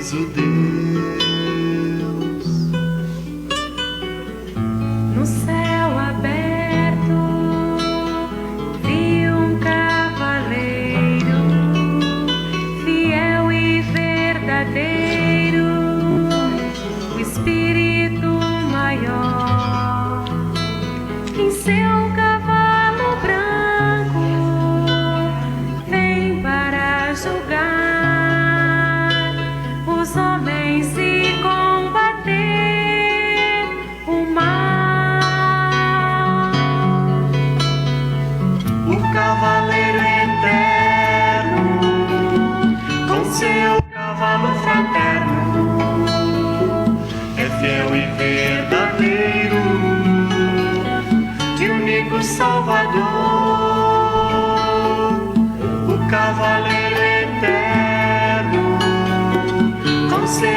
diz o Deus. No céu aberto vi um cavaleiro, fiel e verdadeiro, o Espírito maior. Em seu cavalo branco vem para julgar os homens e combater o mal. O cavaleiro eterno, com seu cavalo fraterno, é fiel e verdadeiro, e único Salvador. O cavaleiro eterno, com seu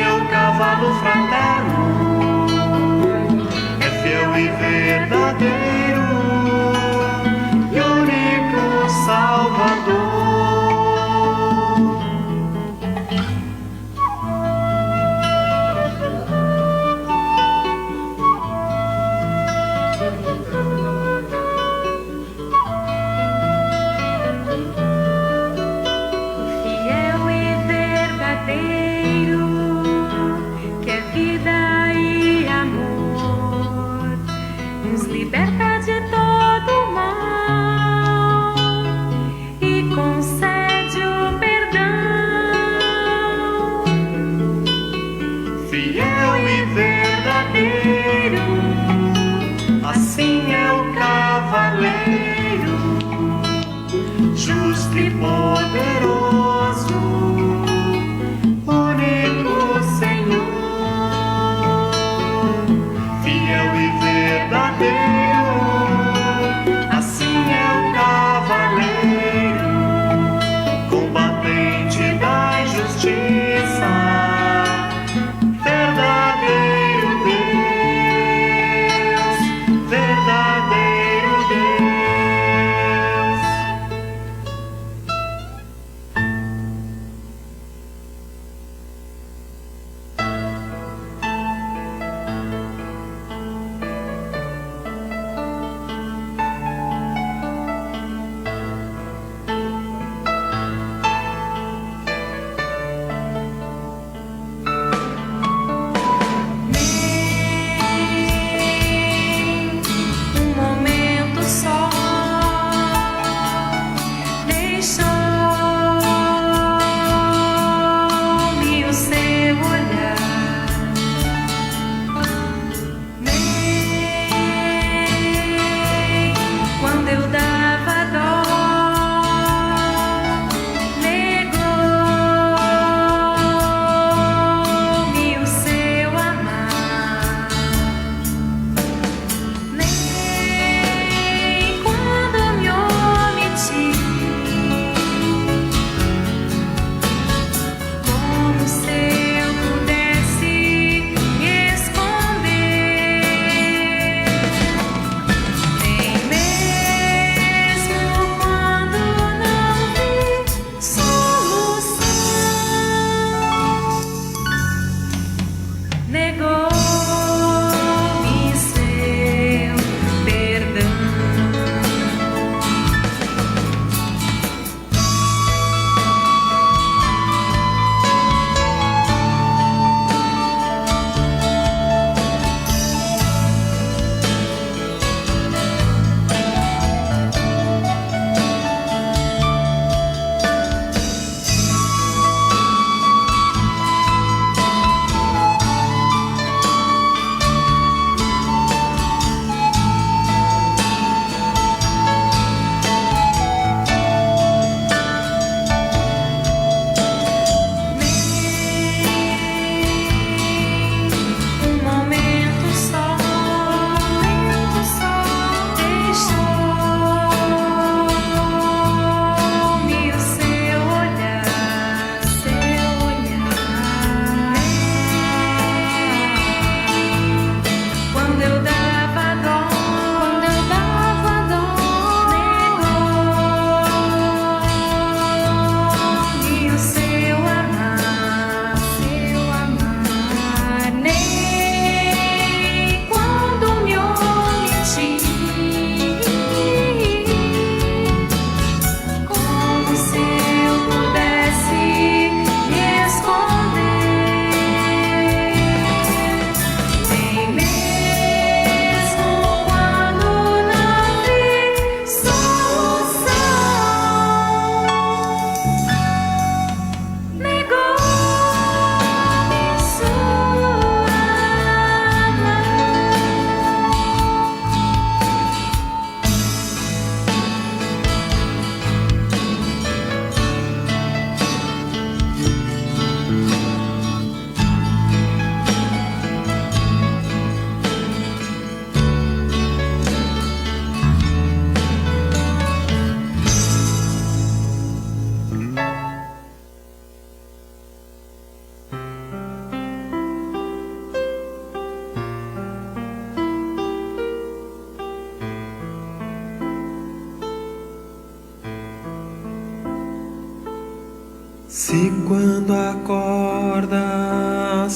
Se quando acordas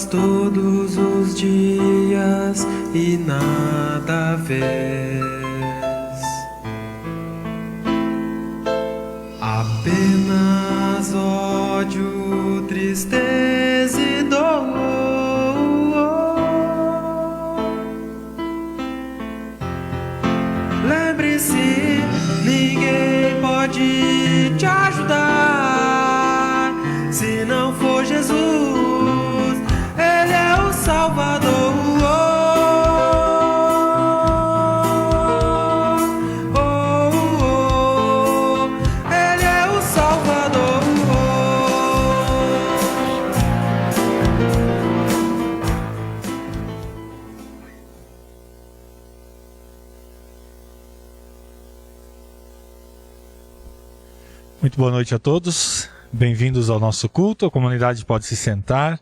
todos os dias e nada vês, apenas ódio, tristeza e dor, lembre-se, ninguém pode te ajudar se não for Jesus, Ele é o Salvador. Ele é o Salvador. Muito boa noite a todos. Bem-vindos ao nosso culto. A comunidade pode se sentar.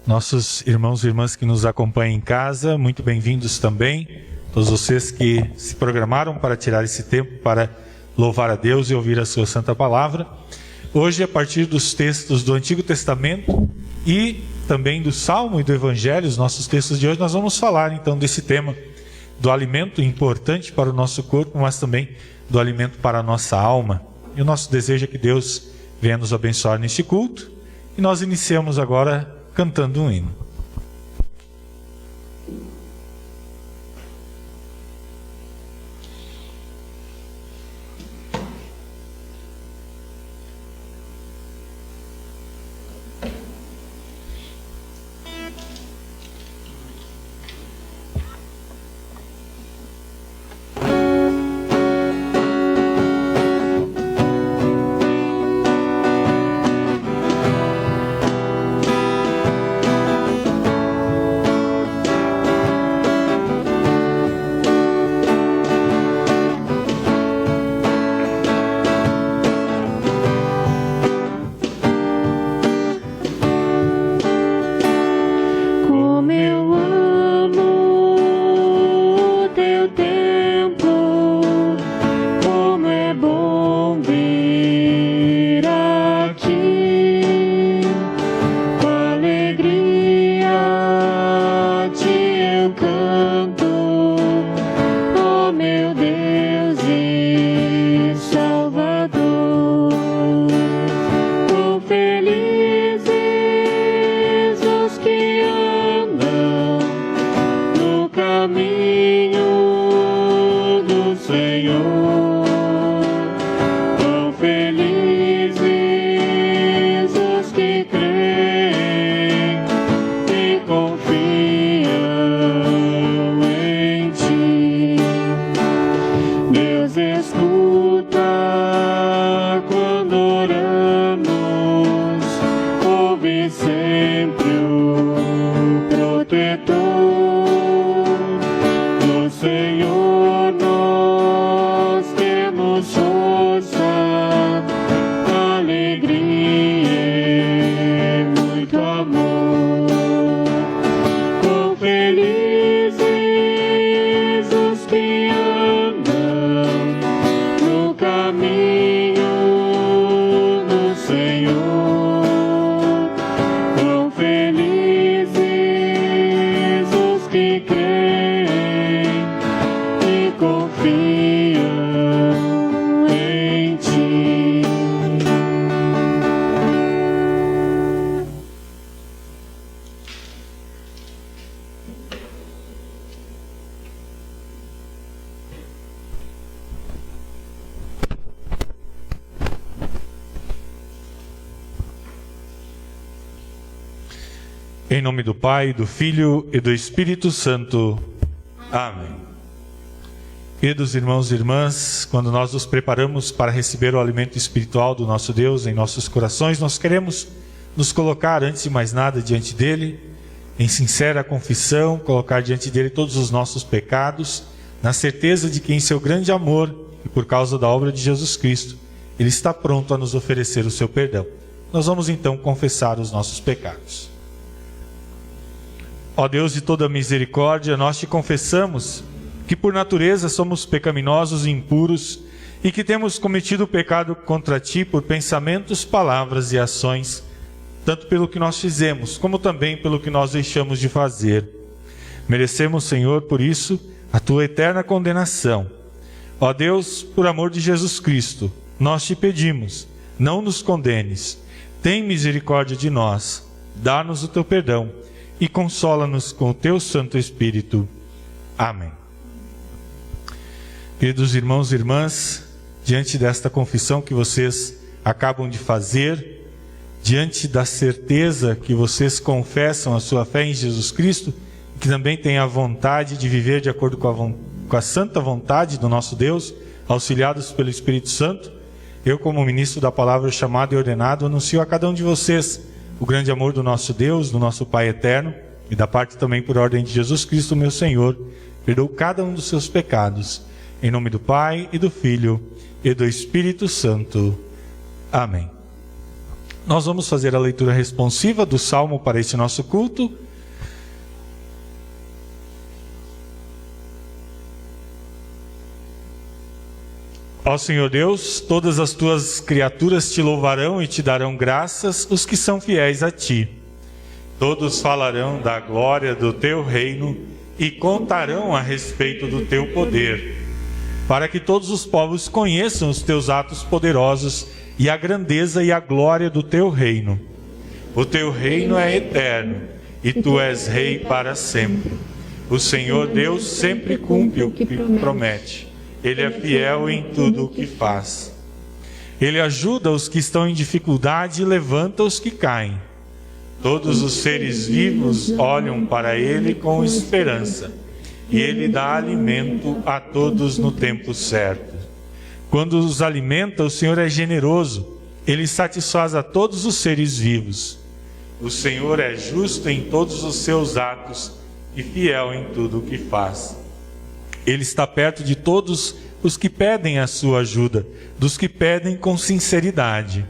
Nossos irmãos e irmãs que nos acompanham em casa, muito bem-vindos também. Todos vocês que se programaram para tirar esse tempo para louvar a Deus e ouvir a sua santa palavra. Hoje, a partir dos textos do Antigo Testamento e também do Salmo e do Evangelho, os nossos textos de hoje, nós vamos falar então desse tema do alimento importante para o nosso corpo, mas também do alimento para a nossa alma. E o nosso desejo é que Deus venha nos abençoar neste culto. E nós iniciamos agora cantando um hino. Em nome do Pai, do Filho e do Espírito Santo. Amém. Queridos irmãos e irmãs, quando nós nos preparamos para receber o alimento espiritual do nosso Deus em nossos corações, nós queremos nos colocar, antes de mais nada, diante dele, em sincera confissão, colocar diante dele todos os nossos pecados, na certeza de que em seu grande amor e por causa da obra de Jesus Cristo, ele está pronto a nos oferecer o seu perdão. Nós vamos então confessar os nossos pecados. Ó Deus de toda misericórdia, nós te confessamos que por natureza somos pecaminosos e impuros e que temos cometido pecado contra ti por pensamentos, palavras e ações, tanto pelo que nós fizemos, como também pelo que nós deixamos de fazer. Merecemos, Senhor, por isso, a tua eterna condenação. Ó Deus, por amor de Jesus Cristo, nós te pedimos, não nos condenes. Tem misericórdia de nós, dá-nos o teu perdão e consola-nos com o teu Santo Espírito. Amém. Queridos irmãos e irmãs, diante desta confissão que vocês acabam de fazer, diante da certeza que vocês confessam a sua fé em Jesus Cristo, que também têm a vontade de viver de acordo com a santa vontade do nosso Deus, auxiliados pelo Espírito Santo, eu, como ministro da palavra chamado e ordenado, anuncio a cada um de vocês o grande amor do nosso Deus, do nosso Pai eterno, e da parte também por ordem de Jesus Cristo, meu Senhor, perdoou cada um dos seus pecados. Em nome do Pai, e do Filho, e do Espírito Santo. Amém. Nós vamos fazer a leitura responsiva do Salmo para este nosso culto. Ó Senhor Deus, todas as tuas criaturas te louvarão e te darão graças, os que são fiéis a ti. Todos falarão da glória do teu reino e contarão a respeito do teu poder, para que todos os povos conheçam os teus atos poderosos e a grandeza e a glória do teu reino. O teu reino é eterno, e tu és rei para sempre. O Senhor Deus sempre cumpre o que promete. Ele é fiel em tudo o que faz. Ele ajuda os que estão em dificuldade e levanta os que caem. Todos os seres vivos olham para ele com esperança, e ele dá alimento a todos no tempo certo. Quando os alimenta, o Senhor é generoso, ele satisfaz a todos os seres vivos. O Senhor é justo em todos os seus atos e fiel em tudo o que faz. Ele está perto de todos os que pedem a sua ajuda, dos que pedem com sinceridade.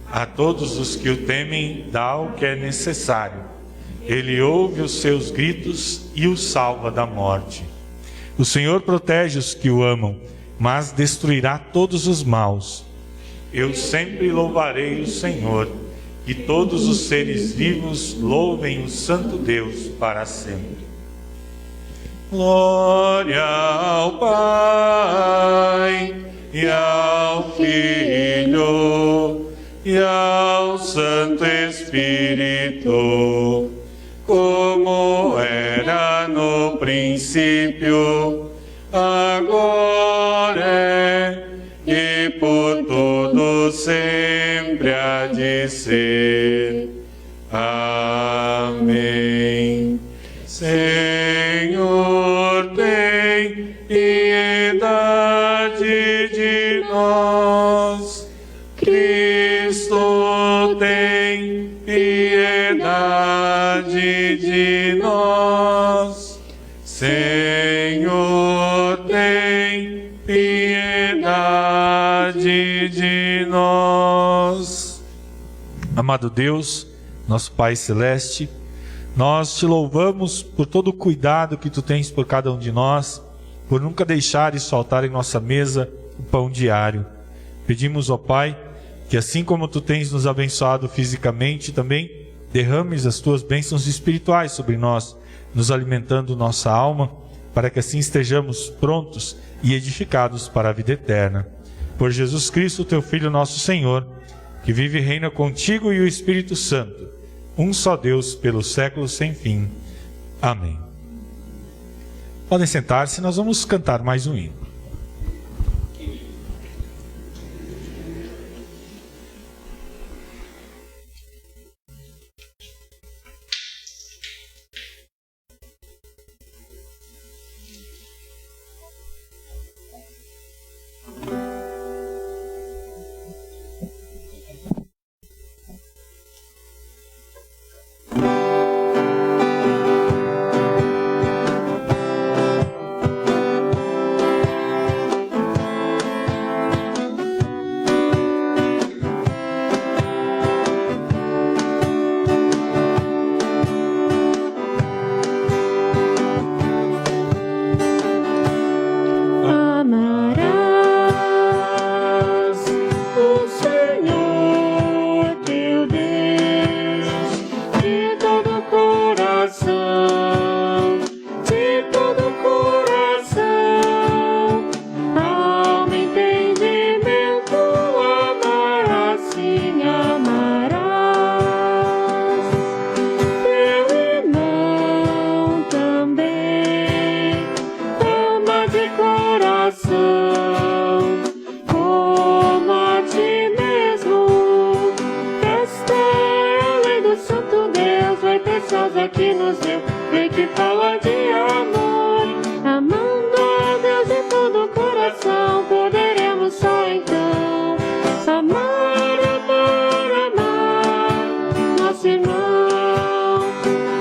A todos os que o temem dá o que é necessário. Ele ouve os seus gritos e os salva da morte. O Senhor protege os que o amam, mas destruirá todos os maus. Eu sempre louvarei o Senhor, e todos os seres vivos louvem o Santo Deus para sempre. Glória ao Pai, e ao Filho, e ao Santo Espírito, como era no princípio, agora é, e por todo sempre há de ser. Amém. Senhor, tem piedade de nós. Cristo, tem piedade de nós. Senhor, tem piedade de nós. Amado Deus, nosso Pai Celeste, nós te louvamos por todo o cuidado que tu tens por cada um de nós, por nunca deixares faltar em nossa mesa o pão diário. Pedimos, ó Pai, que assim como tu tens nos abençoado fisicamente, também derrames as tuas bênçãos espirituais sobre nós, nos alimentando nossa alma, para que assim estejamos prontos e edificados para a vida eterna. Por Jesus Cristo, teu Filho, nosso Senhor, que vive e reina contigo e o Espírito Santo, um só Deus, pelos séculos sem fim. Amém. Podem sentar-se, nós vamos cantar mais um hino. preciosa que nos deu, lei que fala de amor. Amando a Deus de todo o coração, poderemos só então amar, amar, amar nosso irmão.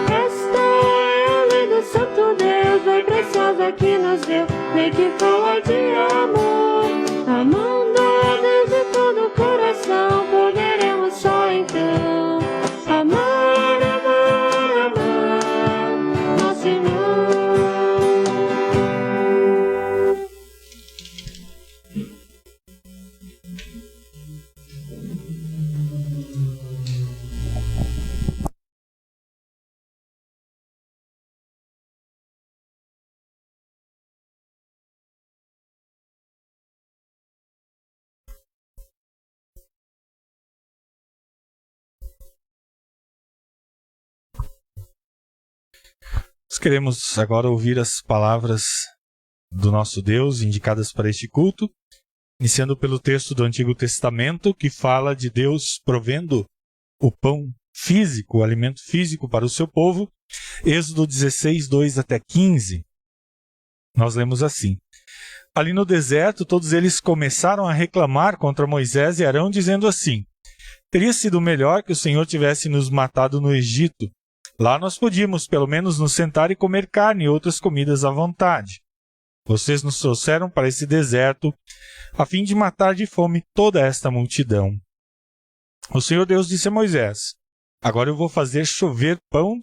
Esta é a lei do Santo Deus, lei preciosa que nos deu, lei que fala de amor. Amando a Deus de todo o coração, poderemos só então amar, amar, amar nosso irmão. Nós queremos agora ouvir as palavras do nosso Deus indicadas para este culto, iniciando pelo texto do Antigo Testamento que fala de Deus provendo o pão físico, o alimento físico para o seu povo. Êxodo 16, 2 até 15. Nós lemos assim: ali no deserto, todos eles começaram a reclamar contra Moisés e Arão, dizendo assim: teria sido melhor que o Senhor tivesse nos matado no Egito. Lá nós podíamos, pelo menos, nos sentar e comer carne e outras comidas à vontade. Vocês nos trouxeram para esse deserto a fim de matar de fome toda esta multidão. O Senhor Deus disse a Moisés: agora eu vou fazer chover pão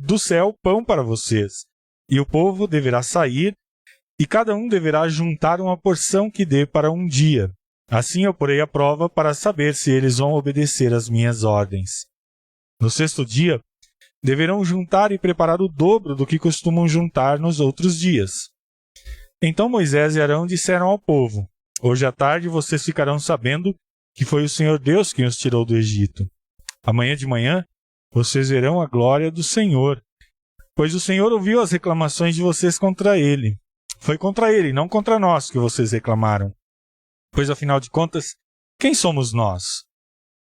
do céu, pão para vocês. E o povo deverá sair, e cada um deverá juntar uma porção que dê para um dia. Assim eu porei à prova para saber se eles vão obedecer às minhas ordens. No sexto dia, deverão juntar e preparar o dobro do que costumam juntar nos outros dias. Então Moisés e Arão disseram ao povo: hoje à tarde vocês ficarão sabendo que foi o Senhor Deus quem os tirou do Egito. Amanhã de manhã vocês verão a glória do Senhor, pois o Senhor ouviu as reclamações de vocês contra ele. Foi contra ele, não contra nós, que vocês reclamaram. Pois afinal de contas, quem somos nós?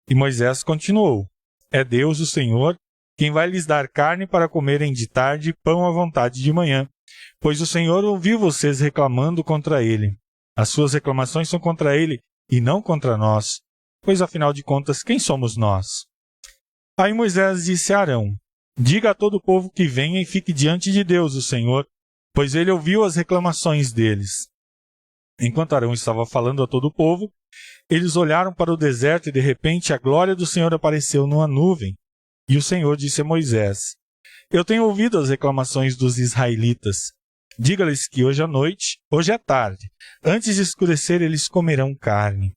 E Moisés continuou: é Deus, o Senhor, quem vai lhes dar carne para comerem de tarde e pão à vontade de manhã, pois o Senhor ouviu vocês reclamando contra ele. As suas reclamações são contra ele e não contra nós, pois afinal de contas, quem somos nós? Aí Moisés disse a Arão: diga a todo o povo que venha e fique diante de Deus, o Senhor, pois ele ouviu as reclamações deles. Enquanto Arão estava falando a todo o povo, eles olharam para o deserto e de repente a glória do Senhor apareceu numa nuvem. E o Senhor disse a Moisés: eu tenho ouvido as reclamações dos israelitas. Diga-lhes que hoje à tarde, antes de escurecer, eles comerão carne.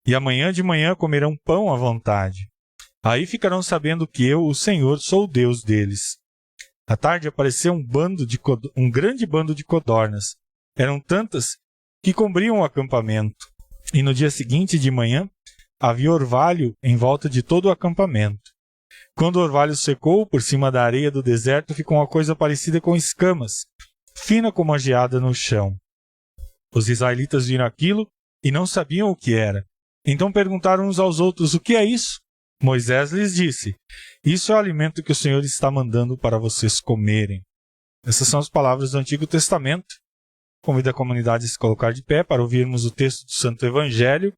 E amanhã de manhã comerão pão à vontade. Aí ficarão sabendo que eu, o Senhor, sou o Deus deles. À tarde apareceu um grande bando de codornas. Eram tantas que cobriam o acampamento. E no dia seguinte de manhã, havia orvalho em volta de todo o acampamento. Quando o orvalho secou, por cima da areia do deserto ficou uma coisa parecida com escamas, fina como a geada no chão. Os israelitas viram aquilo e não sabiam o que era. Então perguntaram uns aos outros: o que é isso? Moisés lhes disse: isso é o alimento que o Senhor está mandando para vocês comerem. Essas são as palavras do Antigo Testamento. Convido a comunidade a se colocar de pé para ouvirmos o texto do Santo Evangelho,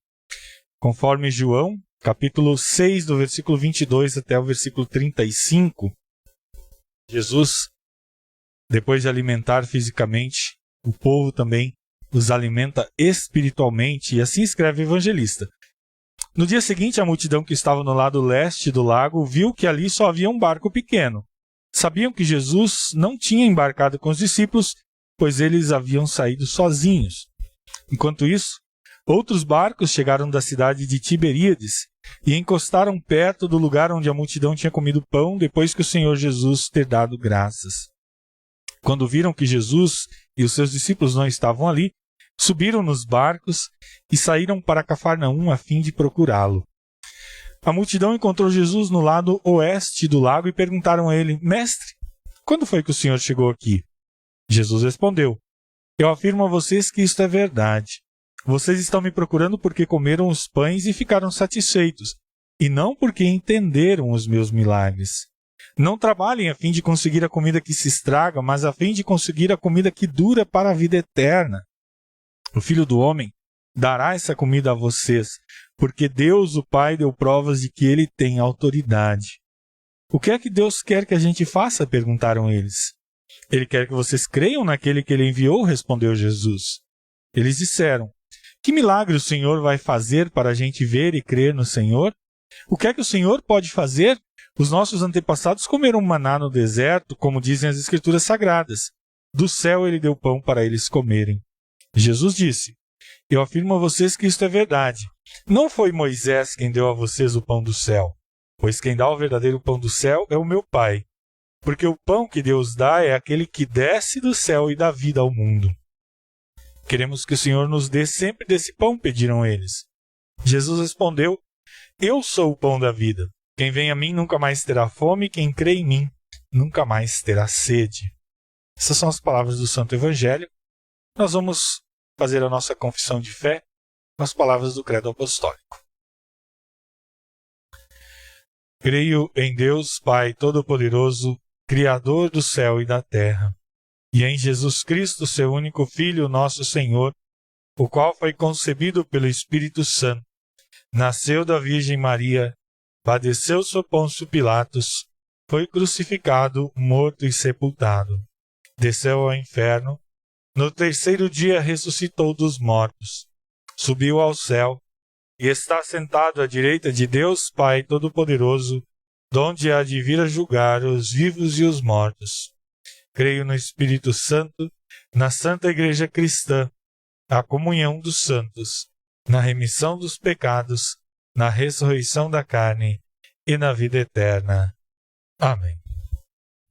conforme João, capítulo 6, do versículo 22 até o versículo 35. Jesus, depois de alimentar fisicamente, o povo também os alimenta espiritualmente, e assim escreve o evangelista. No dia seguinte, a multidão que estava no lado leste do lago viu que ali só havia um barco pequeno. Sabiam que Jesus não tinha embarcado com os discípulos, pois eles haviam saído sozinhos. Enquanto isso, outros barcos chegaram da cidade de Tiberíades e encostaram perto do lugar onde a multidão tinha comido pão depois que o Senhor Jesus ter dado graças. Quando viram que Jesus e os seus discípulos não estavam ali, subiram nos barcos e saíram para Cafarnaum a fim de procurá-lo. A multidão encontrou Jesus no lado oeste do lago e perguntaram a ele: Mestre, quando foi que o Senhor chegou aqui? Jesus respondeu: Eu afirmo a vocês que isto é verdade. Vocês estão me procurando porque comeram os pães e ficaram satisfeitos, e não porque entenderam os meus milagres. Não trabalhem a fim de conseguir a comida que se estraga, mas a fim de conseguir a comida que dura para a vida eterna. O Filho do Homem dará essa comida a vocês, porque Deus, o Pai, deu provas de que ele tem autoridade. O que é que Deus quer que a gente faça? Perguntaram eles. Ele quer que vocês creiam naquele que ele enviou, respondeu Jesus. Eles disseram, que milagre o Senhor vai fazer para a gente ver e crer no Senhor? O que é que o Senhor pode fazer? Os nossos antepassados comeram maná no deserto, como dizem as Escrituras Sagradas. Do céu ele deu pão para eles comerem. Jesus disse, eu afirmo a vocês que isto é verdade. Não foi Moisés quem deu a vocês o pão do céu, pois quem dá o verdadeiro pão do céu é o meu Pai. Porque o pão que Deus dá é aquele que desce do céu e dá vida ao mundo. Queremos que o Senhor nos dê sempre desse pão, pediram eles. Jesus respondeu, eu sou o pão da vida. Quem vem a mim nunca mais terá fome, quem crê em mim nunca mais terá sede. Essas são as palavras do Santo Evangelho. Nós vamos fazer a nossa confissão de fé com as palavras do Credo Apostólico. Creio em Deus, Pai Todo-Poderoso, Criador do céu e da terra, e em Jesus Cristo, seu único Filho, nosso Senhor, o qual foi concebido pelo Espírito Santo, nasceu da Virgem Maria, padeceu sob Pôncio Pilatos, foi crucificado, morto e sepultado, desceu ao inferno, no terceiro dia ressuscitou dos mortos, subiu ao céu e está sentado à direita de Deus Pai Todo-Poderoso, donde há de vir a julgar os vivos e os mortos. Creio no Espírito Santo, na Santa Igreja Cristã, na comunhão dos santos, na remissão dos pecados, na ressurreição da carne e na vida eterna. Amém.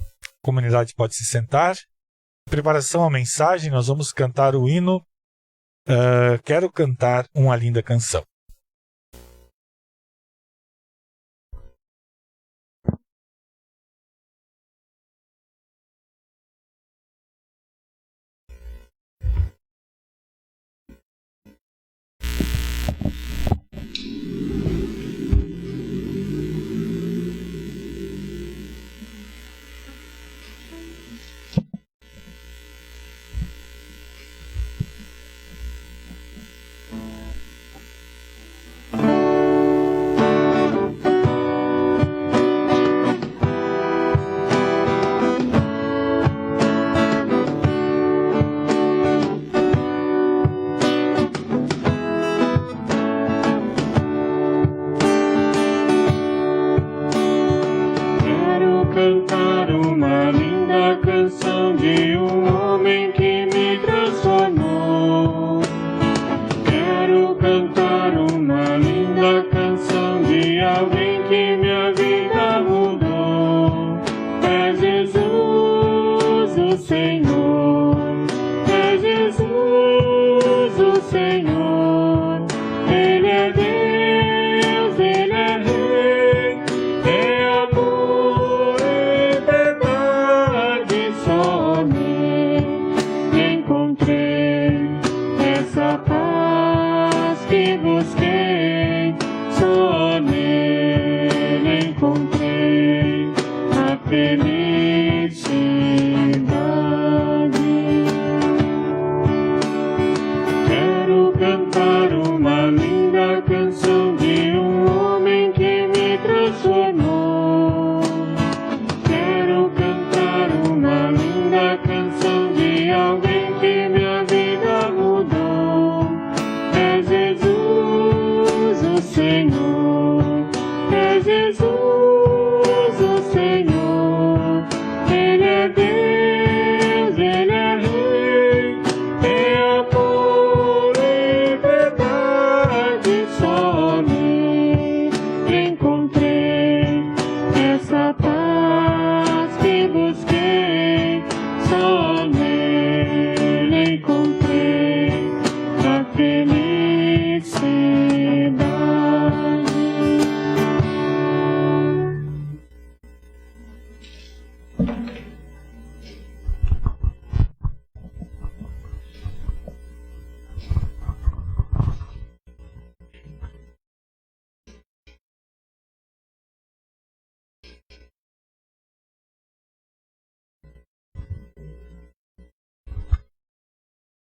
A comunidade pode se sentar. Em preparação à mensagem, nós vamos cantar o hino Quero Cantar Uma Linda Canção. Cantar uma linda canção de um homem que me transformou. Quero cantar uma linda canção de alguém que minha vida mudou. É Jesus, o Senhor. É Jesus, o Senhor. Ele é Deus, Ele é Rei. É amor e verdade somente. Encontrei essa paz que busquei. Só nele encontrei a felicidade. Quero cantar uma linda canção de um homem que me transformou. Quero cantar uma linda canção de alguém que minha vida mudou. É Jesus, o Senhor. É Jesus, o Senhor.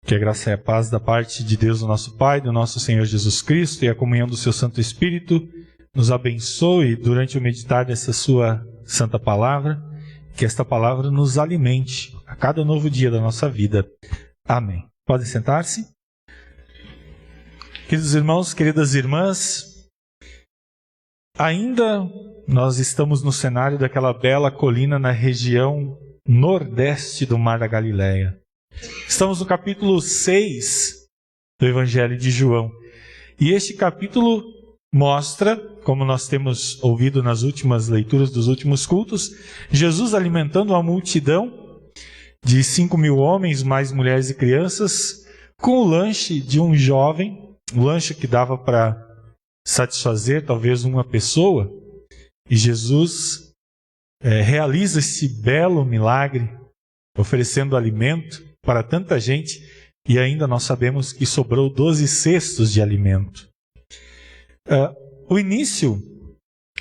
Que a graça e a paz da parte de Deus, o nosso Pai, do nosso Senhor Jesus Cristo e a comunhão do seu Santo Espírito nos abençoe durante o meditar dessa sua santa palavra, que esta palavra nos alimente a cada novo dia da nossa vida. Amém. Podem sentar-se. Queridos irmãos, queridas irmãs, ainda nós estamos no cenário daquela bela colina na região nordeste do Mar da Galileia. Estamos no capítulo 6 do Evangelho de João. E este capítulo mostra, como nós temos ouvido nas últimas leituras dos últimos cultos, Jesus alimentando uma multidão de 5.000 homens, mais mulheres e crianças, com o lanche de um jovem, um lanche que dava para satisfazer talvez uma pessoa. E Jesus realiza esse belo milagre, oferecendo alimento para tanta gente, e ainda nós sabemos que sobrou 12 cestos de alimento. O início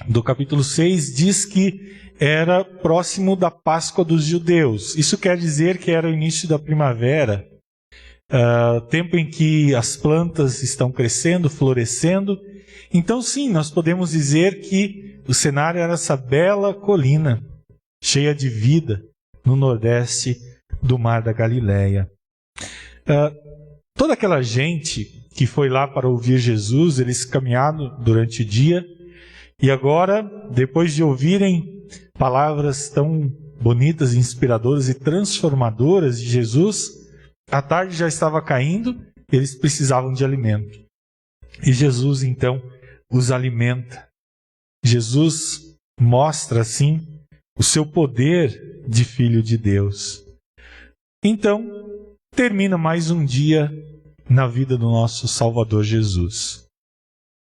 do capítulo 6 diz que era próximo da Páscoa dos judeus. Isso quer dizer que era o início da primavera, tempo em que as plantas estão crescendo, florescendo. Então sim, nós podemos dizer que o cenário era essa bela colina, cheia de vida, no nordeste do Mar da Galileia. Toda aquela gente que foi lá para ouvir Jesus, eles caminharam durante o dia, e agora, depois de ouvirem palavras tão bonitas, inspiradoras e transformadoras de Jesus, a tarde já estava caindo, eles precisavam de alimento. E Jesus então os alimenta. Jesus mostra assim o seu poder de Filho de Deus. Então, termina mais um dia na vida do nosso Salvador Jesus.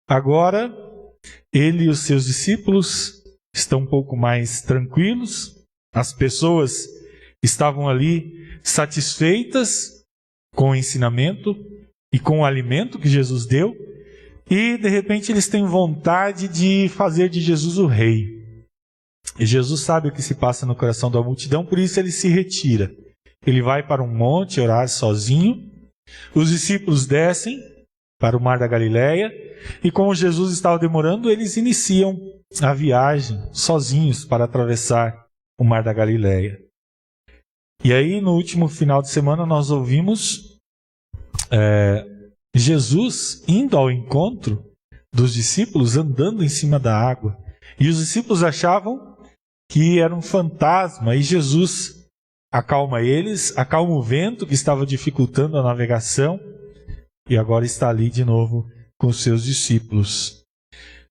Agora, ele e os seus discípulos estão um pouco mais tranquilos. As pessoas estavam ali satisfeitas com o ensinamento e com o alimento que Jesus deu. E, de repente, eles têm vontade de fazer de Jesus o rei. E Jesus sabe o que se passa no coração da multidão, por isso ele se retira. Ele vai para um monte orar sozinho. Os discípulos descem para o Mar da Galileia. E como Jesus estava demorando, eles iniciam a viagem sozinhos para atravessar o Mar da Galileia. E aí, no último final de semana, nós ouvimos Jesus indo ao encontro dos discípulos, andando em cima da água. E os discípulos achavam que era um fantasma. E Jesus acalma eles, acalma o vento que estava dificultando a navegação, e agora está ali de novo com os seus discípulos.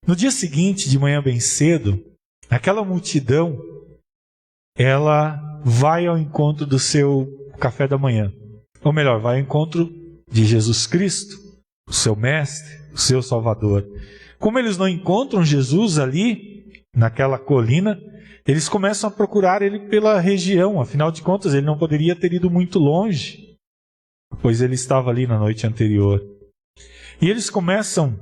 No dia seguinte, de manhã bem cedo, aquela multidão, ela vai ao encontro do seu café da manhã. Ou melhor, vai ao encontro de Jesus Cristo, o seu mestre, o seu Salvador. Como eles não encontram Jesus ali, naquela colina, eles começam a procurar ele pela região. Afinal de contas, ele não poderia ter ido muito longe, pois ele estava ali na noite anterior. E eles começam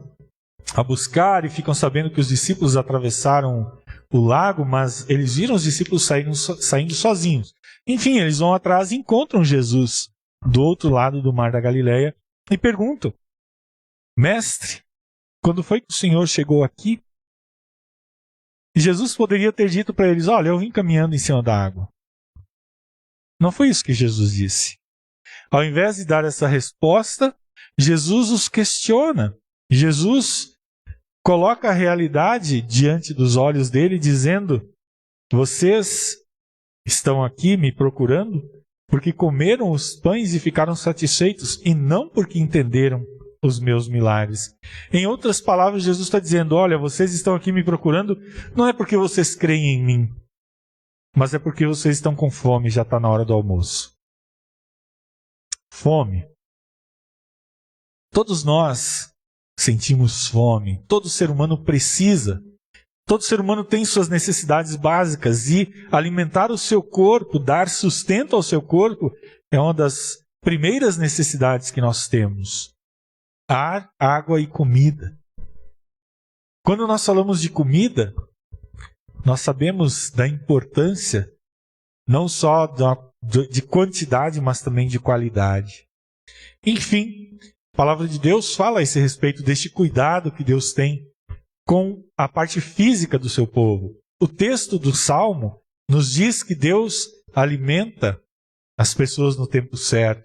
a buscar e ficam sabendo que os discípulos atravessaram o lago, mas eles viram os discípulos saindo sozinhos. Enfim, eles vão atrás e encontram Jesus do outro lado do Mar da Galileia e perguntam: Mestre, quando foi que o Senhor chegou aqui? E Jesus poderia ter dito para eles: olha, eu vim caminhando em cima da água. Não foi isso que Jesus disse. Ao invés de dar essa resposta, Jesus os questiona. Jesus coloca a realidade diante dos olhos dele, dizendo: vocês estão aqui me procurando porque comeram os pães e ficaram satisfeitos, e não porque entenderam os meus milagres. Em outras palavras, Jesus está dizendo: olha, vocês estão aqui me procurando, não é porque vocês creem em mim, mas é porque vocês estão com fome e já está na hora do almoço. Fome. Todos nós sentimos fome. Todo ser humano precisa. Todo ser humano tem suas necessidades básicas, e alimentar o seu corpo, dar sustento ao seu corpo, é uma das primeiras necessidades que nós temos. Ar, água e comida. Quando nós falamos de comida, nós sabemos da importância não só de quantidade, mas também de qualidade. Enfim, a palavra de Deus fala a esse respeito deste cuidado que Deus tem com a parte física do seu povo. O texto do Salmo nos diz que Deus alimenta as pessoas no tempo certo.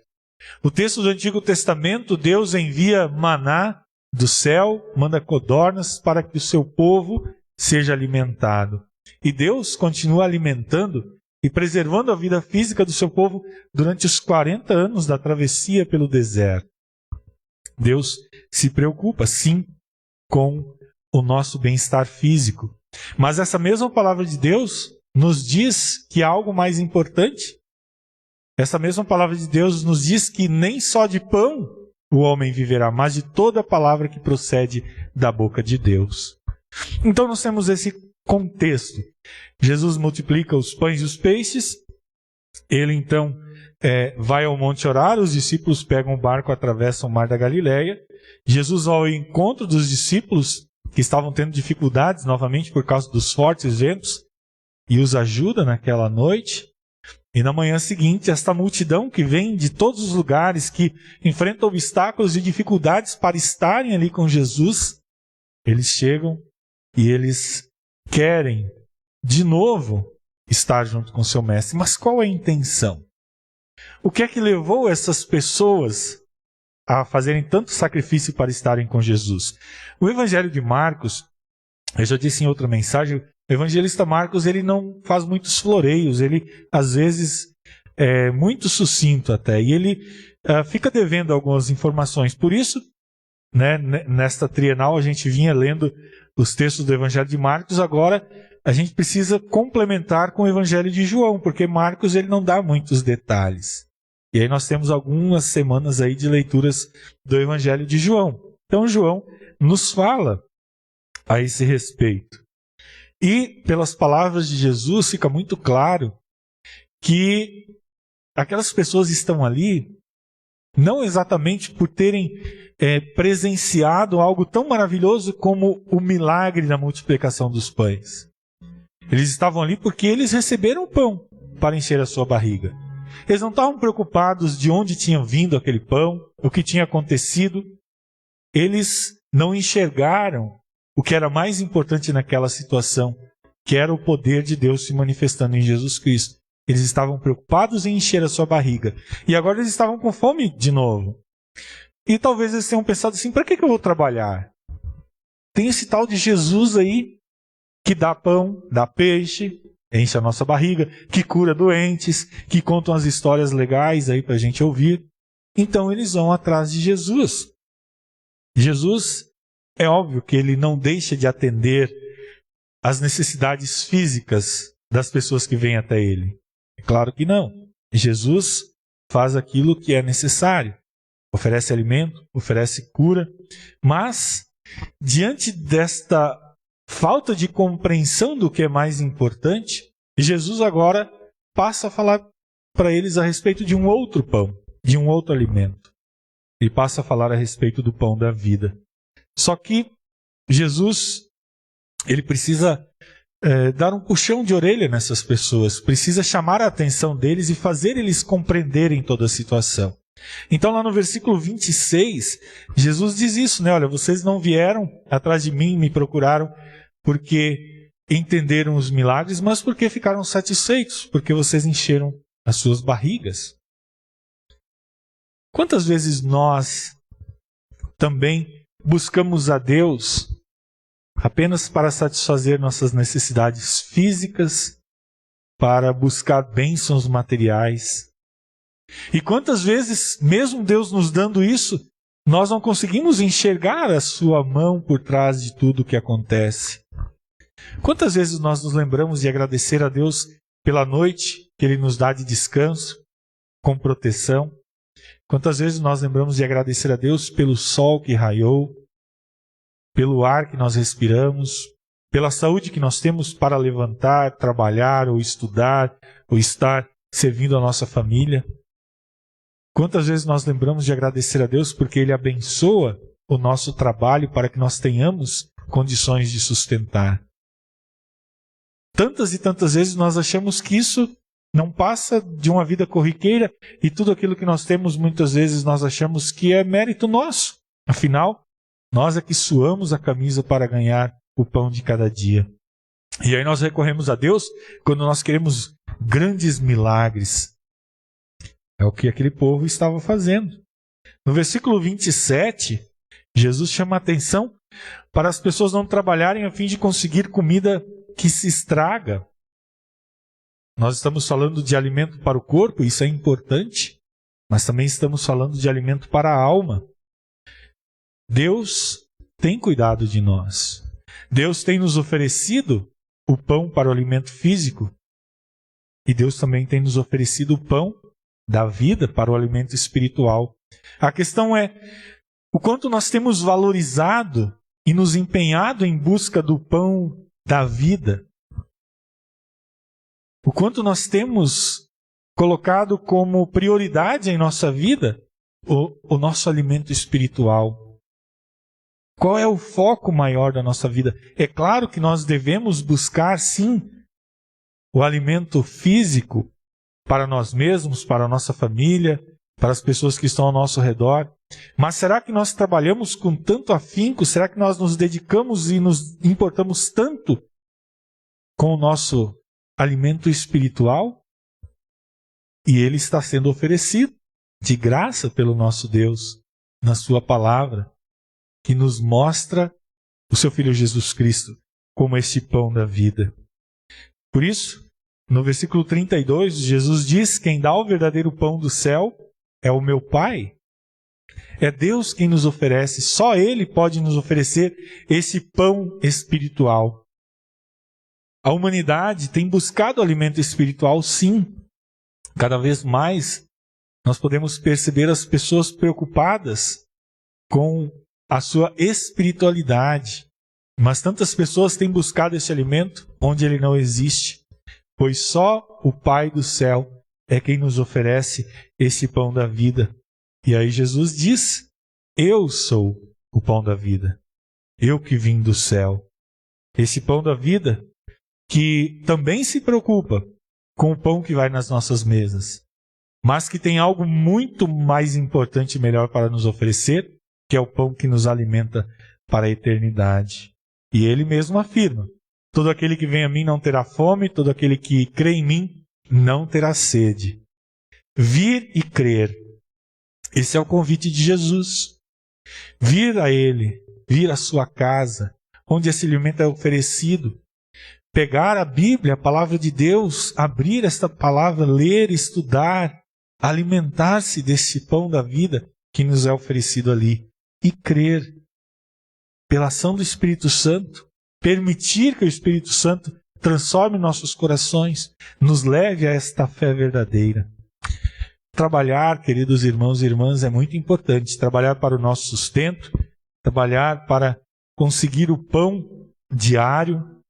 O texto do Antigo Testamento, Deus envia maná do céu, manda codornas para que o seu povo seja alimentado. E Deus continua alimentando e preservando a vida física do seu povo durante os 40 anos da travessia pelo deserto. Deus se preocupa, sim, com o nosso bem-estar físico. Mas essa mesma palavra de Deus nos diz que há algo mais importante. Essa mesma palavra de Deus nos diz que nem só de pão o homem viverá, mas de toda a palavra que procede da boca de Deus. Então nós temos esse contexto. Jesus multiplica os pães e os peixes. Ele então vai ao monte orar. Os discípulos pegam o barco, atravessam o mar da Galileia. Jesus vai ao encontro dos discípulos que estavam tendo dificuldades novamente por causa dos fortes ventos e os ajuda naquela noite. E na manhã seguinte, esta multidão que vem de todos os lugares, que enfrenta obstáculos e dificuldades para estarem ali com Jesus, eles chegam e eles querem, de novo, estar junto com seu mestre. Mas qual é a intenção? O que é que levou essas pessoas a fazerem tanto sacrifício para estarem com Jesus? O Evangelho de Marcos, eu já disse em outra mensagem, o evangelista Marcos, ele não faz muitos floreios, ele às vezes é muito sucinto até, e ele fica devendo algumas informações. Por isso, né, nesta trienal a gente vinha lendo os textos do Evangelho de Marcos, agora a gente precisa complementar com o Evangelho de João, porque Marcos ele não dá muitos detalhes. E aí nós temos algumas semanas aí de leituras do Evangelho de João. Então João nos fala a esse respeito. E pelas palavras de Jesus fica muito claro que aquelas pessoas estão ali não exatamente por terem presenciado algo tão maravilhoso como o milagre da multiplicação dos pães. Eles estavam ali porque eles receberam o pão para encher a sua barriga. Eles não estavam preocupados de onde tinha vindo aquele pão, o que tinha acontecido. Eles não enxergaram o que era mais importante naquela situação, que era o poder de Deus se manifestando em Jesus Cristo. Eles estavam preocupados em encher a sua barriga. E agora eles estavam com fome de novo. E talvez eles tenham pensado assim, para que eu vou trabalhar? Tem esse tal de Jesus aí, que dá pão, dá peixe, enche a nossa barriga, que cura doentes, que contam as histórias legais aí para a gente ouvir. Então eles vão atrás de Jesus. Jesus, é óbvio que ele não deixa de atender às necessidades físicas das pessoas que vêm até ele. É claro que não. Jesus faz aquilo que é necessário. Oferece alimento, oferece cura. Mas, diante desta falta de compreensão do que é mais importante, Jesus agora passa a falar para eles a respeito de um outro pão, de um outro alimento. Ele passa a falar a respeito do pão da vida. Só que Jesus, ele precisa dar um puxão de orelha nessas pessoas, precisa chamar a atenção deles e fazer eles compreenderem toda a situação. Então lá no versículo 26, Jesus diz isso, né? Olha, vocês não vieram atrás de mim, me procuraram porque entenderam os milagres, mas porque ficaram satisfeitos, porque vocês encheram as suas barrigas. Quantas vezes nós também buscamos a Deus apenas para satisfazer nossas necessidades físicas, para buscar bênçãos materiais? E quantas vezes, mesmo Deus nos dando isso, nós não conseguimos enxergar a sua mão por trás de tudo o que acontece? Quantas vezes nós nos lembramos de agradecer a Deus pela noite que Ele nos dá de descanso, com proteção? Quantas vezes nós lembramos de agradecer a Deus pelo sol que raiou, pelo ar que nós respiramos, pela saúde que nós temos para levantar, trabalhar, ou estudar, ou estar servindo a nossa família? Quantas vezes nós lembramos de agradecer a Deus porque Ele abençoa o nosso trabalho para que nós tenhamos condições de sustentar? Tantas e tantas vezes nós achamos que isso não passa de uma vida corriqueira e tudo aquilo que nós temos, muitas vezes nós achamos que é mérito nosso. Afinal, nós é que suamos a camisa para ganhar o pão de cada dia. E aí nós recorremos a Deus quando nós queremos grandes milagres. É o que aquele povo estava fazendo. No versículo 27, Jesus chama a atenção para as pessoas não trabalharem a fim de conseguir comida que se estraga. Nós estamos falando de alimento para o corpo, isso é importante, mas também estamos falando de alimento para a alma. Deus tem cuidado de nós. Deus tem nos oferecido o pão para o alimento físico. E Deus também tem nos oferecido o pão da vida para o alimento espiritual. A questão é o quanto nós temos valorizado e nos empenhado em busca do pão da vida. O quanto nós temos colocado como prioridade em nossa vida o nosso alimento espiritual. Qual é o foco maior da nossa vida? É claro que nós devemos buscar, sim, o alimento físico para nós mesmos, para a nossa família, para as pessoas que estão ao nosso redor. Mas será que nós trabalhamos com tanto afinco? Será que nós nos dedicamos e nos importamos tanto com o nosso alimento espiritual? E ele está sendo oferecido de graça pelo nosso Deus na sua palavra, que nos mostra o seu Filho Jesus Cristo como esse pão da vida. Por isso, no versículo 32, Jesus diz: quem dá o verdadeiro pão do céu é o meu Pai. É Deus quem nos oferece, só Ele pode nos oferecer esse pão espiritual. A humanidade tem buscado alimento espiritual, sim. Cada vez mais nós podemos perceber as pessoas preocupadas com a sua espiritualidade. Mas tantas pessoas têm buscado esse alimento onde ele não existe, pois só o Pai do céu é quem nos oferece esse pão da vida. E aí Jesus diz: eu sou o pão da vida, eu que vim do céu. Esse pão da vida que também se preocupa com o pão que vai nas nossas mesas, mas que tem algo muito mais importante e melhor para nos oferecer, que é o pão que nos alimenta para a eternidade. E ele mesmo afirma: todo aquele que vem a mim não terá fome, todo aquele que crê em mim não terá sede. Vir e crer. Esse é o convite de Jesus. Vir a Ele, vir à sua casa, onde esse alimento é oferecido. Pegar a Bíblia, a palavra de Deus, abrir esta palavra, ler, estudar, alimentar-se desse pão da vida que nos é oferecido ali. E crer, pela ação do Espírito Santo, permitir que o Espírito Santo transforme nossos corações, nos leve a esta fé verdadeira. Trabalhar, queridos irmãos e irmãs, é muito importante. Trabalhar para o nosso sustento, trabalhar para conseguir o pão diário.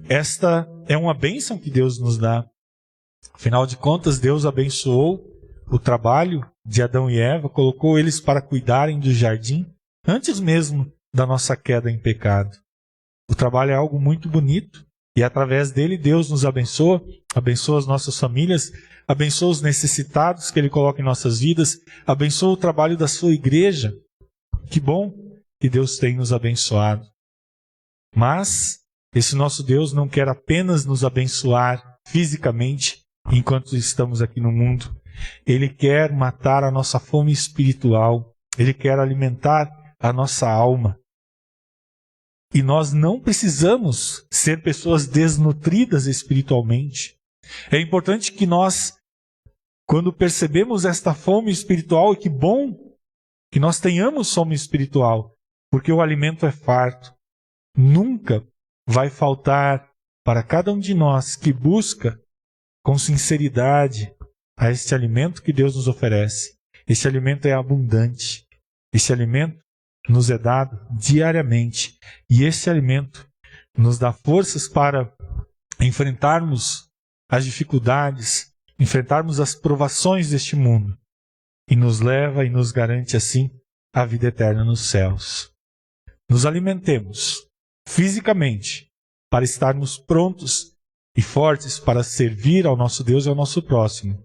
Esta é uma bênção que Deus nos dá. Afinal de contas, Deus abençoou o trabalho de Adão e Eva, colocou eles para cuidarem do jardim, antes mesmo da nossa queda em pecado. O trabalho é algo muito bonito, e através dele Deus nos abençoa, abençoa as nossas famílias, abençoa os necessitados que Ele coloca em nossas vidas, abençoa o trabalho da sua igreja. Que bom que Deus tem nos abençoado. Mas esse nosso Deus não quer apenas nos abençoar fisicamente enquanto estamos aqui no mundo. Ele quer matar a nossa fome espiritual. Ele quer alimentar a nossa alma. E nós não precisamos ser pessoas desnutridas espiritualmente. É importante que nós, quando percebemos esta fome espiritual, e que bom que nós tenhamos fome espiritual, porque o alimento é farto. Nunca vai faltar para cada um de nós que busca com sinceridade a este alimento que Deus nos oferece. Esse alimento é abundante. Esse alimento nos é dado diariamente. E esse alimento nos dá forças para enfrentarmos as dificuldades, enfrentarmos as provações deste mundo. E nos leva e nos garante assim a vida eterna nos céus. Nos alimentemos fisicamente para estarmos prontos e fortes para servir ao nosso Deus e ao nosso próximo.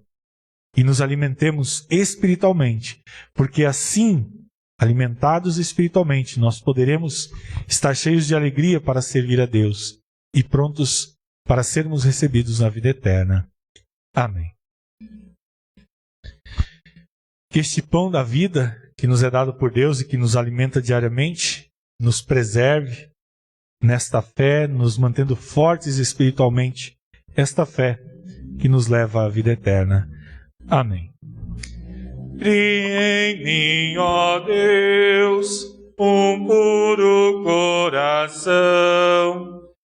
E nos alimentemos espiritualmente, porque assim, alimentados espiritualmente, nós poderemos estar cheios de alegria para servir a Deus e prontos para sermos recebidos na vida eterna. Amém. Que este pão da vida, que nos é dado por Deus e que nos alimenta diariamente, nos preserve nesta fé, nos mantendo fortes espiritualmente, esta fé que nos leva à vida eterna. Amém. Crie em mim, ó Deus, um puro coração,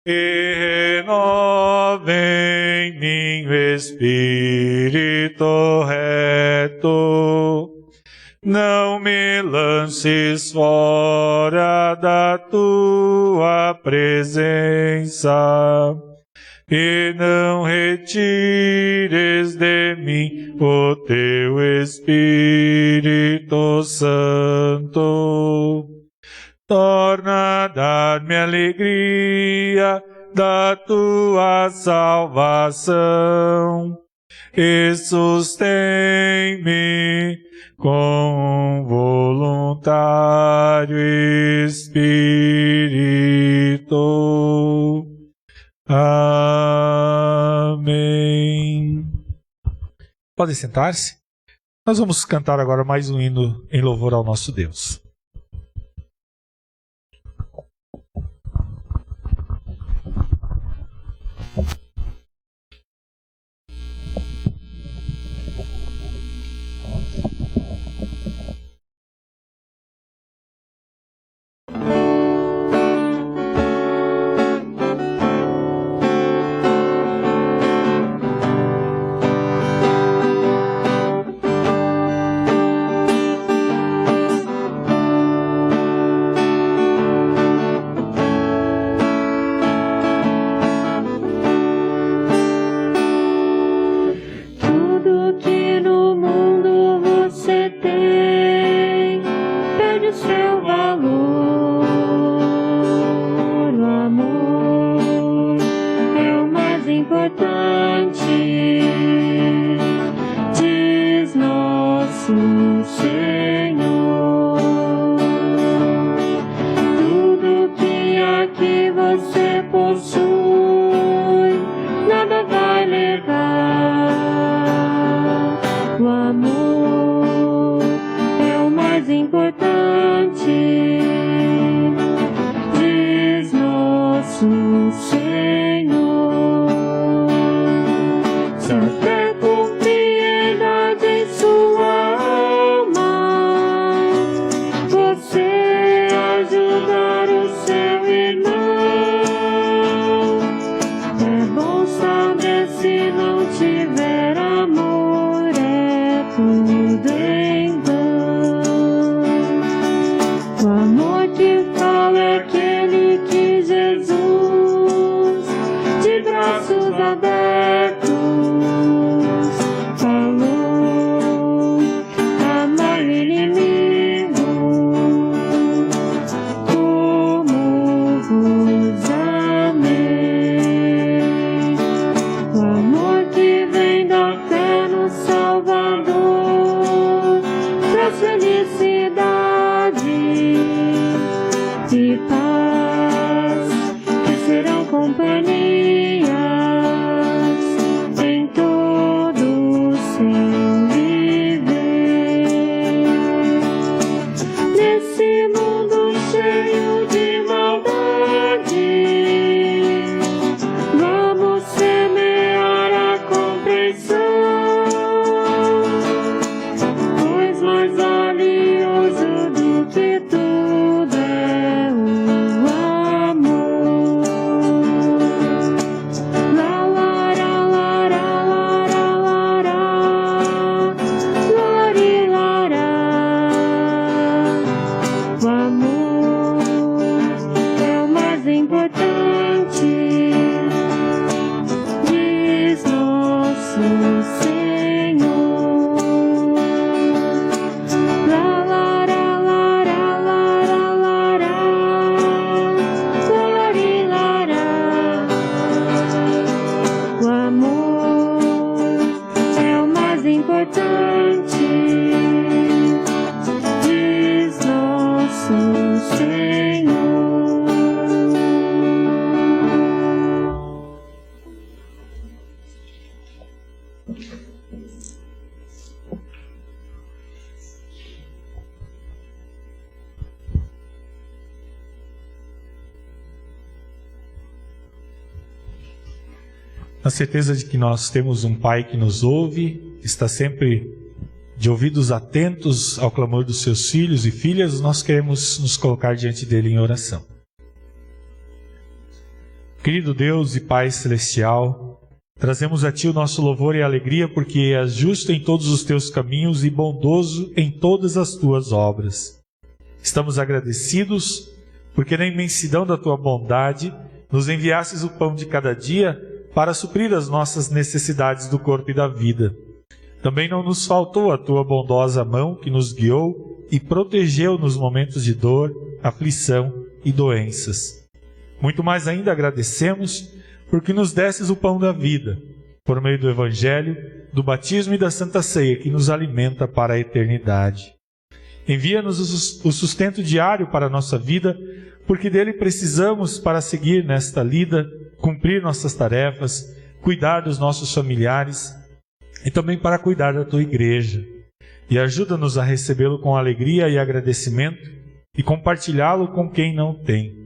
e renove em mim o espírito reto. Não me lances fora da tua presença, e não retires de mim o teu Espírito Santo. Torna a dar-me alegria da tua salvação, e sustém-me com um voluntário espírito. Amém. Podem sentar-se. Nós vamos cantar agora mais um hino em louvor ao nosso Deus. Na certeza de que nós temos um Pai que nos ouve, que está sempre de ouvidos atentos ao clamor dos seus filhos e filhas, nós queremos nos colocar diante dele em oração. Querido Deus e Pai Celestial, trazemos a Ti o nosso louvor e alegria, porque és justo em todos os Teus caminhos e bondoso em todas as Tuas obras. Estamos agradecidos, porque na imensidão da Tua bondade, nos enviastes o pão de cada dia para suprir as nossas necessidades do corpo e da vida. Também não nos faltou a Tua bondosa mão que nos guiou e protegeu nos momentos de dor, aflição e doenças. Muito mais ainda agradecemos porque nos destes o pão da vida, por meio do Evangelho, do batismo e da Santa Ceia que nos alimenta para a eternidade. Envia-nos o sustento diário para a nossa vida, porque dele precisamos para seguir nesta lida, cumprir nossas tarefas, cuidar dos nossos familiares e também para cuidar da Tua Igreja. E ajuda-nos a recebê-lo com alegria e agradecimento e compartilhá-lo com quem não tem.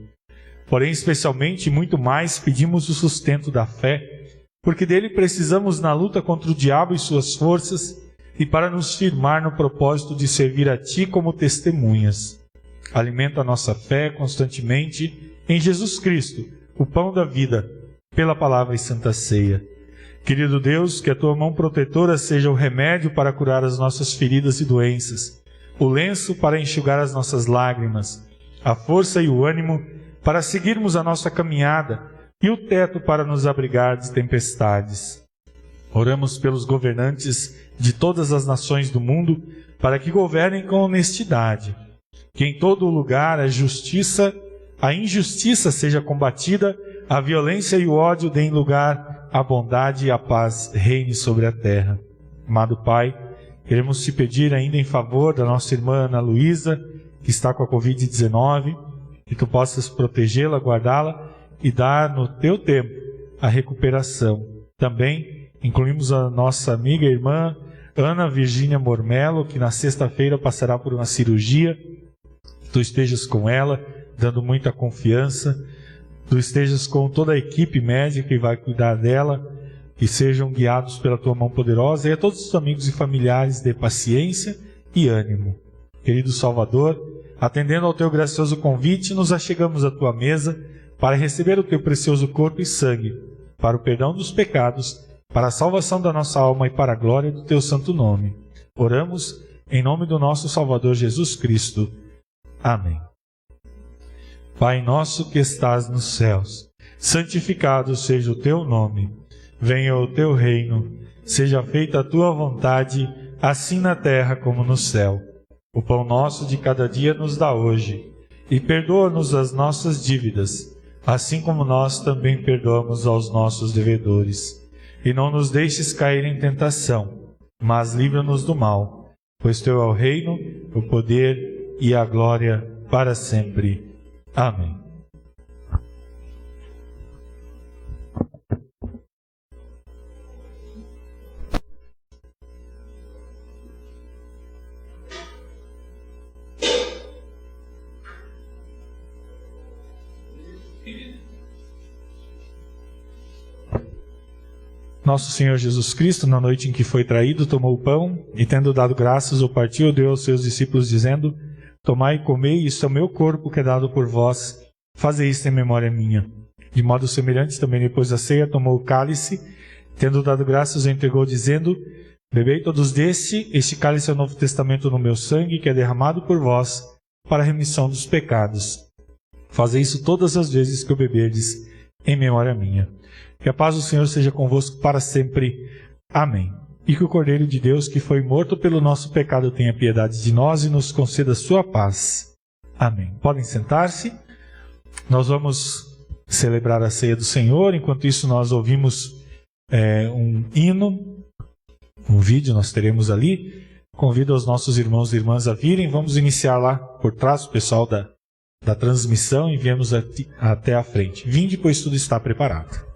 Porém, especialmente e muito mais, pedimos o sustento da fé, porque dele precisamos na luta contra o diabo e suas forças e para nos firmar no propósito de servir a Ti como testemunhas. Alimenta a nossa fé constantemente em Jesus Cristo, o pão da vida, pela palavra e Santa Ceia. Querido Deus, que a Tua mão protetora seja o remédio para curar as nossas feridas e doenças, o lenço para enxugar as nossas lágrimas, a força e o ânimo para seguirmos a nossa caminhada e o teto para nos abrigar de tempestades. Oramos pelos governantes de todas as nações do mundo para que governem com honestidade, que em todo lugar a injustiça seja combatida, a violência e o ódio deem lugar à bondade e à paz reine sobre a terra. Amado Pai, queremos te pedir ainda em favor da nossa irmã Ana Luísa, que está com a Covid-19, que Tu possas protegê-la, guardá-la e dar no Teu tempo a recuperação. Também incluímos a nossa amiga e irmã Ana Virgínia Mormello, que na sexta-feira passará por uma cirurgia. Tu estejas com ela, dando muita confiança. Tu estejas com toda a equipe médica que vai cuidar dela, que sejam guiados pela Tua mão poderosa, e a todos os amigos e familiares dê paciência e ânimo. Querido Salvador, atendendo ao Teu gracioso convite, nos achegamos à Tua mesa para receber o Teu precioso corpo e sangue, para o perdão dos pecados, para a salvação da nossa alma e para a glória do Teu santo nome. Oramos em nome do nosso Salvador Jesus Cristo. Amém. Pai nosso que estás nos céus, santificado seja o Teu nome. Venha o Teu reino, seja feita a Tua vontade, assim na terra como no céu. O pão nosso de cada dia nos dá hoje, e perdoa-nos as nossas dívidas, assim como nós também perdoamos aos nossos devedores. E não nos deixes cair em tentação, mas livra-nos do mal, pois Teu é o reino, o poder e a glória para sempre. Amém. Nosso Senhor Jesus Cristo, na noite em que foi traído, tomou o pão e, tendo dado graças, o partiu e deu aos seus discípulos, dizendo: Tomai e comei, isto é o meu corpo que é dado por vós. Fazei isto em memória minha. De modo semelhante, também depois da ceia, tomou o cálice, tendo dado graças, o entregou, dizendo: Bebei todos deste, este cálice é o novo testamento no meu sangue, que é derramado por vós, para a remissão dos pecados. Fazei isso todas as vezes que o beberdes, em memória minha. Que a paz do Senhor seja convosco para sempre. Amém. E que o Cordeiro de Deus, que foi morto pelo nosso pecado, tenha piedade de nós e nos conceda sua paz. Amém. Podem sentar-se. Nós vamos celebrar a ceia do Senhor. Enquanto isso, nós ouvimos um hino, um vídeo nós teremos ali. Convido os nossos irmãos e irmãs a virem. Vamos iniciar lá por trás, o pessoal da transmissão, e viemos até a frente. Vinde, pois tudo está preparado.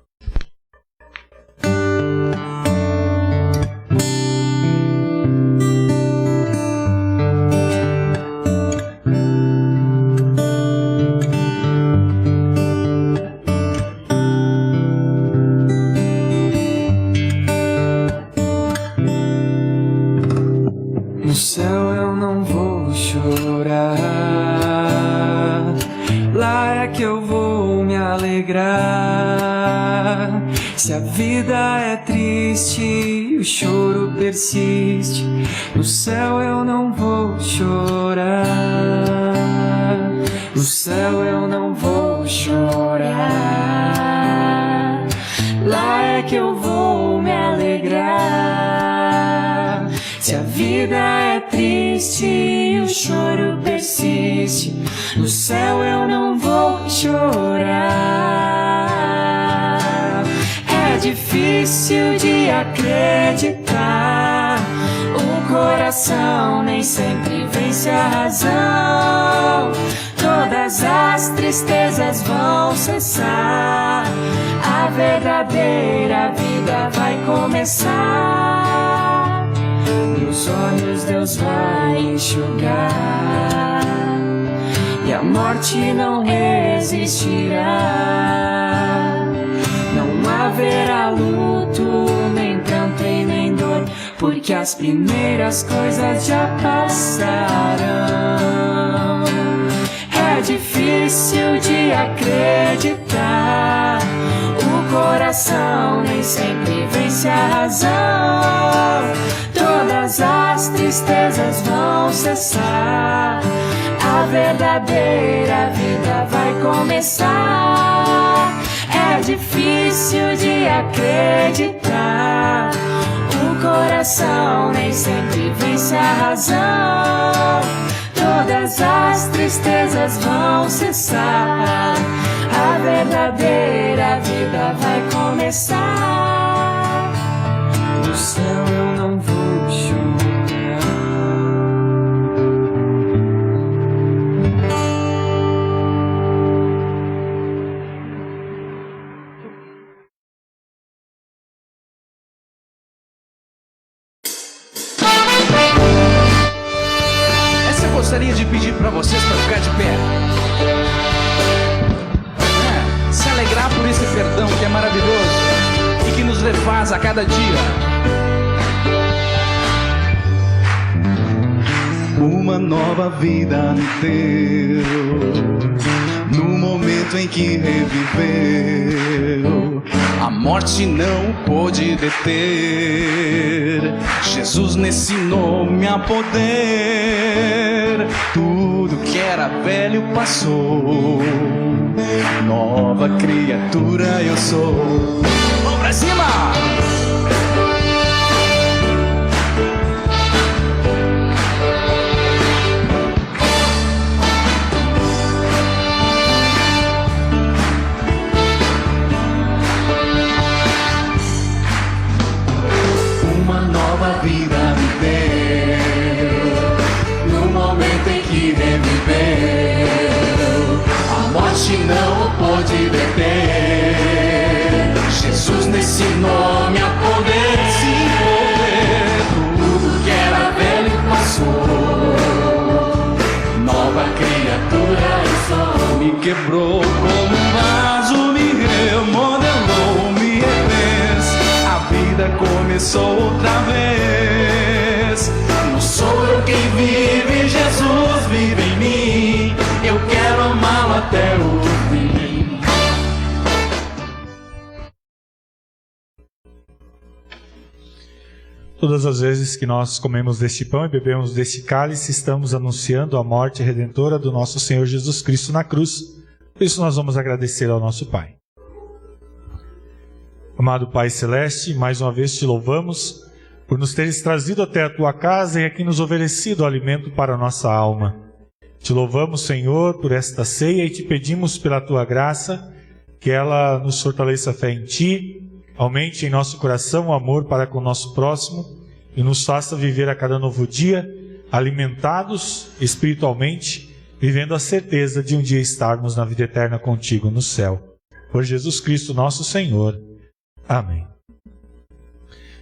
Se a vida é triste e o choro persiste, no céu eu não vou chorar. No céu eu não vou chorar. Lá é que eu vou me alegrar. Se a vida é triste e o choro persiste, no céu eu não vou chorar. É difícil de acreditar, o coração nem sempre vence a razão. Todas as tristezas vão cessar, a verdadeira vida vai começar. Meus olhos Deus vai enxugar, e a morte não resistirá. Não haverá luto, nem pranto e nem dor, porque as primeiras coisas já passarão. É difícil de acreditar, o coração nem sempre vence a razão. Todas as tristezas vão cessar, a verdadeira vida vai começar. É difícil de acreditar, o coração nem sempre vence a razão. Todas as tristezas vão cessar, a verdadeira vida vai começar. No céu eu não vou chorar. Gostaria de pedir para vocês para ficar de pé. Se alegrar por esse perdão que é maravilhoso e que nos refaz a cada dia. Uma nova vida me deu, no momento em que reviveu. A morte não pôde deter, Jesus nesse nome a poder. Tudo que era velho passou, nova criatura eu sou. Vamos pra cima! Uma nova vida me deu, no momento em que reviveu. A morte não pôde deter, Jesus nesse nome a poder. Sim, poder. Tudo que era velho passou, nova criatura eu sou. Me quebrou como um vaso, me remodelou, me refez. A vida começou outra vez. Não sou eu quem vive, Jesus vive em mim. Eu quero amá-lo até o fim. Todas as vezes que nós comemos deste pão e bebemos deste cálice, estamos anunciando a morte redentora do nosso Senhor Jesus Cristo na cruz. Por isso nós vamos agradecer ao nosso Pai. Amado Pai Celeste, mais uma vez te louvamos por nos teres trazido até a tua casa e aqui nos oferecido alimento para a nossa alma. Te louvamos, Senhor, por esta ceia e te pedimos pela tua graça que ela nos fortaleça a fé em ti, aumente em nosso coração o amor para com o nosso próximo e nos faça viver a cada novo dia alimentados espiritualmente, vivendo a certeza de um dia estarmos na vida eterna contigo no céu. Por Jesus Cristo nosso Senhor. Amém.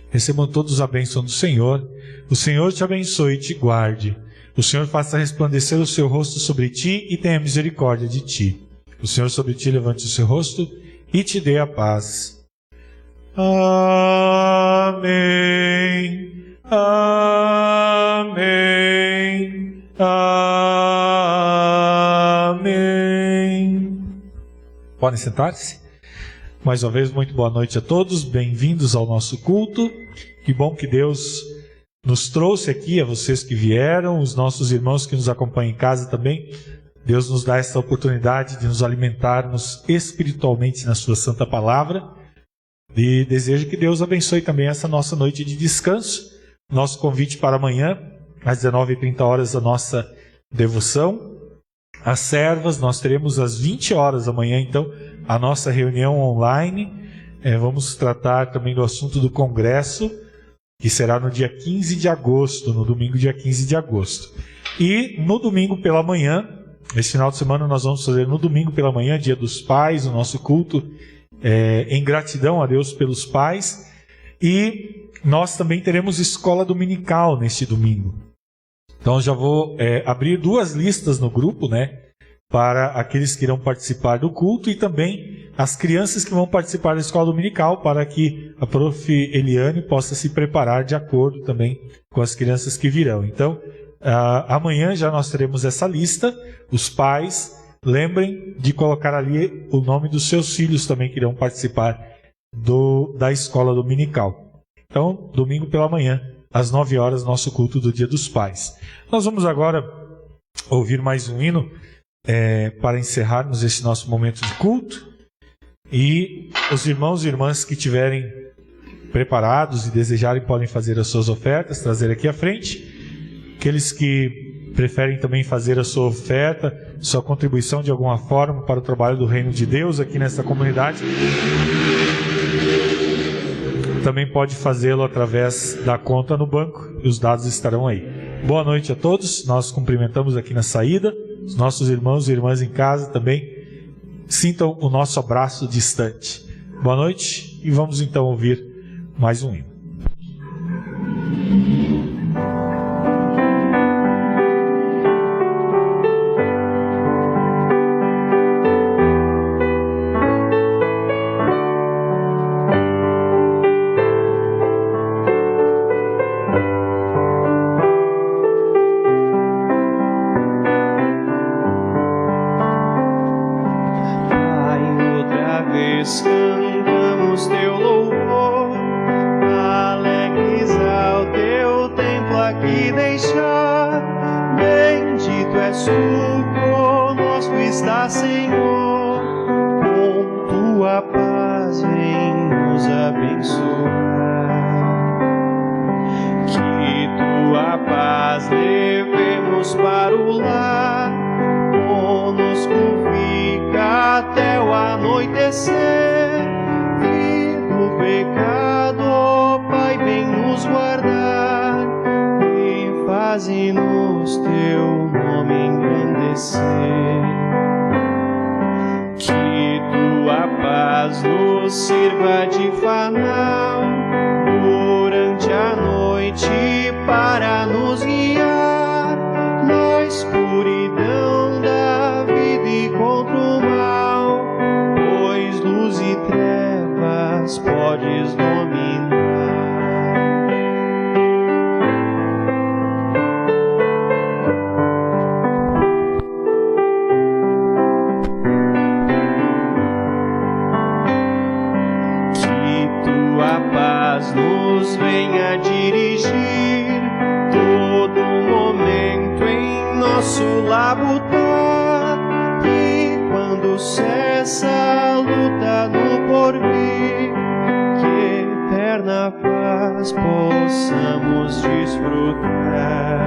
Recebam todos a bênção do Senhor. O Senhor te abençoe e te guarde. O Senhor faça resplandecer o seu rosto sobre ti e tenha misericórdia de ti. O Senhor sobre ti levante o seu rosto e te dê a paz. Amém. Amém. Amém. Podem sentar-se? Mais uma vez, muito boa noite a todos, bem-vindos ao nosso culto. Que bom que Deus nos trouxe aqui, a vocês que vieram, os nossos irmãos que nos acompanham em casa também. Deus nos dá essa oportunidade de nos alimentarmos espiritualmente na sua santa palavra. E desejo que Deus abençoe também essa nossa noite de descanso. Nosso convite para amanhã, às 19h30, a nossa devoção. As servas, nós teremos às 20 horas da manhã, então, a nossa reunião online. Vamos tratar também do assunto do congresso, que será no dia 15 de agosto, no domingo, dia 15 de agosto. E no domingo pela manhã, esse final de semana nós vamos fazer no domingo pela manhã, dia dos pais, o nosso culto em gratidão a Deus pelos pais. E nós também teremos escola dominical neste domingo. Então já vou abrir 2 listas no grupo, para aqueles que irão participar do culto e também as crianças que vão participar da escola dominical, para que a prof. Eliane possa se preparar de acordo também com as crianças que virão. Então, amanhã já nós teremos essa lista. Os pais, lembrem de colocar ali o nome dos seus filhos também que irão participar da escola dominical. Então, domingo pela manhã, às 9 horas, nosso culto do Dia dos Pais. Nós vamos agora ouvir mais um hino para encerrarmos esse nosso momento de culto. E os irmãos e irmãs que estiverem preparados e desejarem podem fazer as suas ofertas, trazer aqui à frente. Aqueles que preferem também fazer a sua oferta, sua contribuição de alguma forma para o trabalho do Reino de Deus aqui nessa comunidade, também pode fazê-lo através da conta no banco, e os dados estarão aí. Boa noite a todos, nós cumprimentamos aqui na saída, os nossos irmãos e irmãs em casa também, sintam o nosso abraço distante. Boa noite, e vamos então ouvir mais um hino. Cantamos teu louvor, alegres ao teu templo aqui deixar. Bendito és tu, conosco está, Senhor, com tua paz vem nos abençoar. Que tua paz levemos para o lar, conosco fica até o anoitecer. E do pecado, ó Pai, vem nos guardar e faze-nos teu nome engrandecer. Que tua paz nos sirva de fanal durante a noite para nos guiar na escuridão da vida e contra o mal, pois luz e trevas podes dominar. Que tua paz nos venha dirigir todo momento em nosso labutar, e quando cessa a luta no porvir, que eterna paz possamos desfrutar.